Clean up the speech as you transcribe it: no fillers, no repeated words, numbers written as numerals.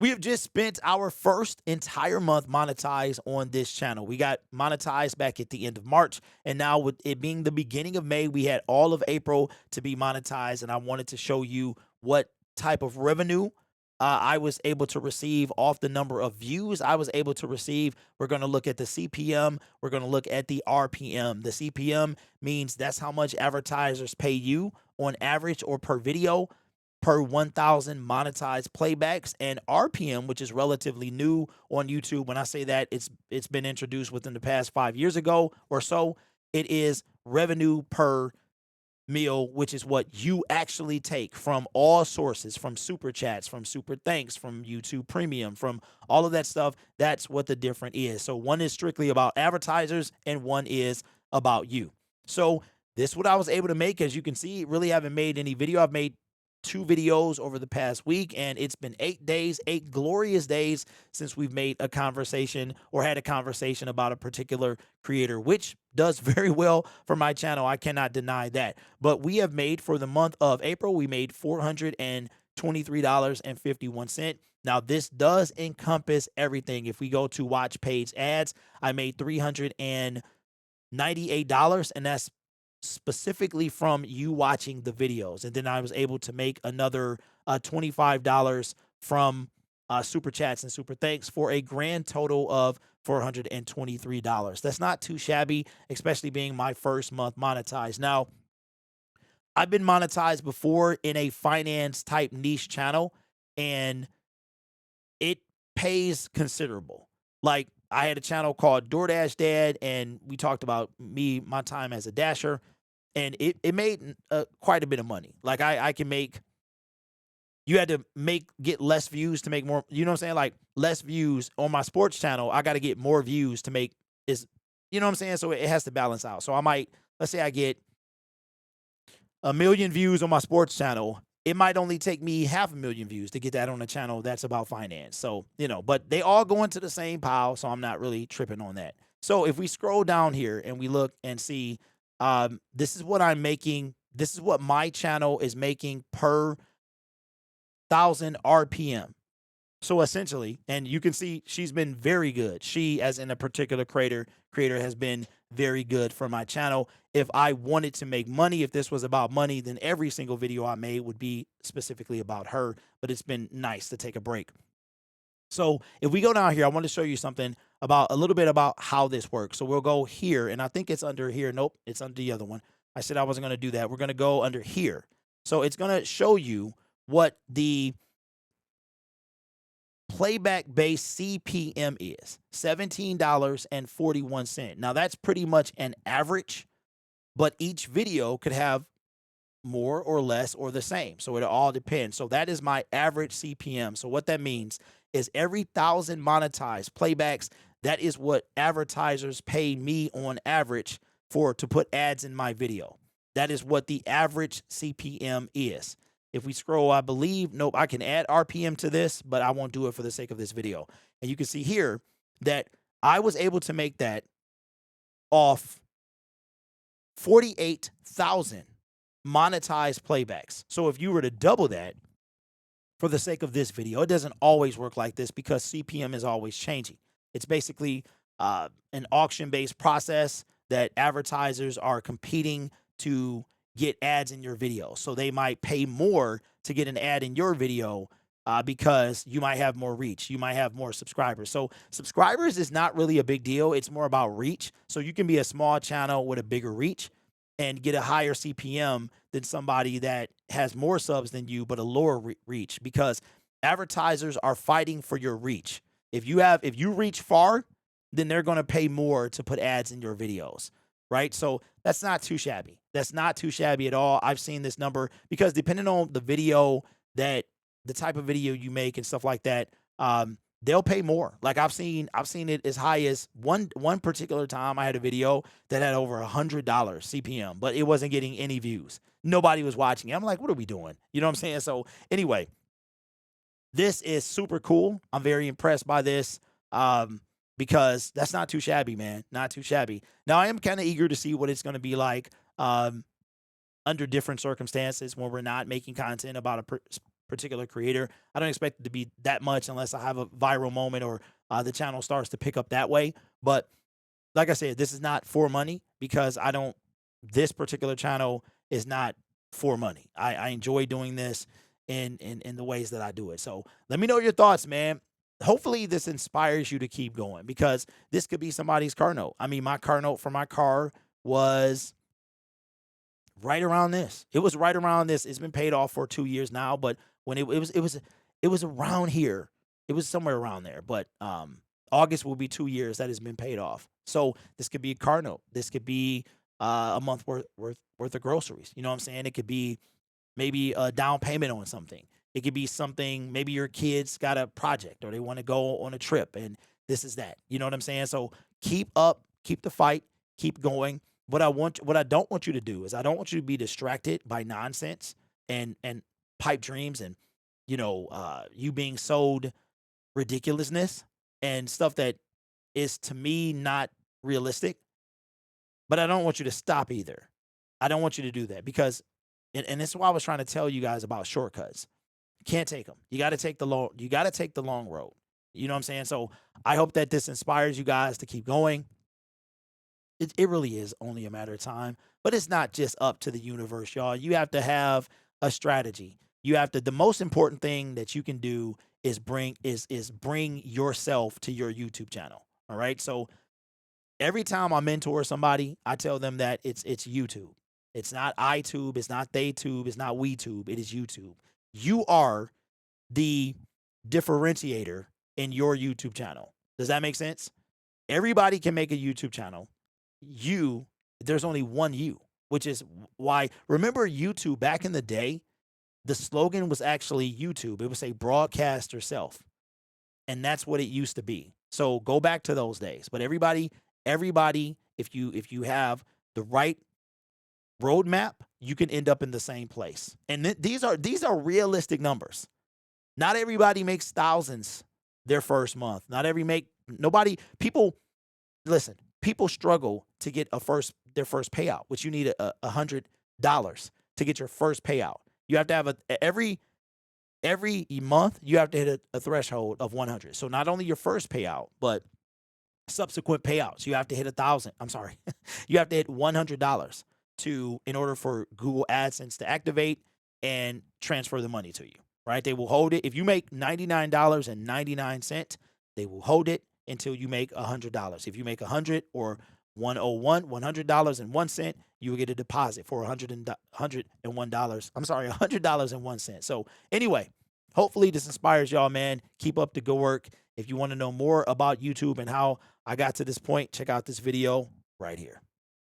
We have just spent our first entire month monetized on this channel. We got monetized back at the end of March, and now with it being the beginning of May, we had all of April to be monetized, and I wanted to show you what type of revenue I was able to receive off the number of views I was able to receive. We're going to look at the CPM. We're going to look at the RPM. The CPM means that's how much advertisers pay you on average or per video per 1,000 monetized playbacks, and RPM, which is relatively new on YouTube. When I say that, it's been introduced within the past 5 years ago or so. It is revenue per meal, which is what you actually take from all sources, from super chats, from super thanks, from YouTube Premium, from all of that stuff. That's what the difference is. So one is strictly about advertisers and one is about you. So this is what I was able to make. As you can see, really haven't made any video. I've made 2 videos over the past week, and it's been 8 days, 8 glorious days since we've made a conversation or had a conversation about a particular creator, which does very well for my channel. I cannot deny that. But we have made, for the month of April, we made $423.51. Now, this does encompass everything. If we go to watch page ads, I made $398, and that's specifically from you watching the videos. And then I was able to make another $25 from super chats and super thanks for a grand total of $423. That's not too shabby, especially being my first month monetized. Now, I've been monetized before in a finance type niche channel, and it pays considerable. Like, I had a channel called DoorDash Dad, and we talked about my time as a dasher, and it made quite a bit of money. Like, I can make, you had to get less views to make more, you know what I'm saying? Like, less views on my sports channel, I got to get more views to make is, you know what I'm saying? So it has to balance out. So I might, let's say I get 1,000,000 views on my sports channel. It might only take me 500,000 views to get that on a channel that's about finance. So, but they all go into the same pile, so I'm not really tripping on that. So if we scroll down here and we look and see, this is what I'm making. This is what my channel is making per 1,000 RPM. So essentially, and you can see she's been very good. She, as in a particular creator has been very good for my channel. If I wanted to make money, if this was about money, then every single video I made would be specifically about her. But it's been nice to take a break. So if we go down here, I want to show you something about a little bit about how this works. So we'll go here, and I think it's under here. Nope, it's under the other one. I said I wasn't going to do that. We're going to go under here. So it's going to show you what the playback based CPM is, $17.41. Now that's pretty much an average, but each video could have more or less or the same. So it all depends. So that is my average CPM. So what that means is every 1,000 monetized playbacks, that is what advertisers pay me on average to put ads in my video. That is what the average CPM is. If we scroll, I believe, nope, I can add RPM to this, but I won't do it for the sake of this video. And you can see here that I was able to make that off 48,000 monetized playbacks. So if you were to double that for the sake of this video, it doesn't always work like this because CPM is always changing. It's basically an auction-based process that advertisers are competing to get ads in your video. So they might pay more to get an ad in your video because you might have more reach. You might have more subscribers. So subscribers is not really a big deal. It's more about reach. So you can be a small channel with a bigger reach and get a higher CPM than somebody that has more subs than you, but a lower reach, because advertisers are fighting for your reach. If you reach far, then they're going to pay more to put ads in your videos. Right? So that's not too shabby. That's not too shabby at all. I've seen this number because depending on the video, the type of video you make and stuff like that, they'll pay more. Like I've seen it as high as one particular time I had a video that had over $100 CPM, but it wasn't getting any views. Nobody was watching it. I'm like, what are we doing? You know what I'm saying? So anyway, this is super cool. I'm very impressed by this. Because that's not too shabby, man. Not too shabby. Now, I am kind of eager to see what it's going to be like under different circumstances when we're not making content about a particular creator. I don't expect it to be that much unless I have a viral moment or the channel starts to pick up that way. But like I said, this is not for money because I don't, this particular channel is not for money. I enjoy doing this in the ways that I do it. So let me know your thoughts, man. Hopefully this inspires you to keep going because this could be somebody's car note. I mean, my car note for my car was right around this. It was right around this. It's been paid off for 2 years now, but when it was around here. It was somewhere around there. But August will be 2 years that has been paid off. So this could be a car note. This could be a month worth of groceries. You know what I'm saying? It could be maybe a down payment on something. It could be something, maybe your kids got a project or they want to go on a trip and this is that. You know what I'm saying? So keep up, keep the fight, keep going. What I don't want you to do is I don't want you to be distracted by nonsense and pipe dreams and you being sold ridiculousness and stuff that is to me not realistic. But I don't want you to stop either. I don't want you to do that because and this is why I was trying to tell you guys about shortcuts. You can't take them. You got to take the long. You got to take the long road. You know what I'm saying? So I hope that this inspires you guys to keep going. It really is only a matter of time, but it's not just up to the universe, y'all. You have to have a strategy. You have to. The most important thing that you can do is bring yourself to your YouTube channel. All right. So every time I mentor somebody, I tell them that it's YouTube. It's not iTube. It's not TheyTube. It's not WeTube. It is YouTube. You are the differentiator in your YouTube channel. Does that make sense? Everybody can make a YouTube channel. There's only one you, which is why, remember YouTube back in the day, the slogan was actually YouTube. It would say broadcast yourself. And that's what it used to be. So go back to those days. But everybody, if you have the right roadmap, you can end up in the same place. And these are realistic numbers. Not everybody makes thousands their first month. People listen, people struggle to get their first payout, which you need $100 to get your first payout. You have to have every month you have to hit a threshold of 100. So not only your first payout, but subsequent payouts. You have to hit 1,000. I'm sorry. You have to hit $100 in order for Google AdSense to activate and transfer the money to you. Right? They will hold it. If you make $99.99, they will hold it until you make $100. If you make 100 or $100.01, you will get a deposit for $101. I'm sorry, $100.01. So anyway, hopefully this inspires y'all, man. Keep up the good work. If you want to know more about YouTube and how I got to this point, check out this video right here.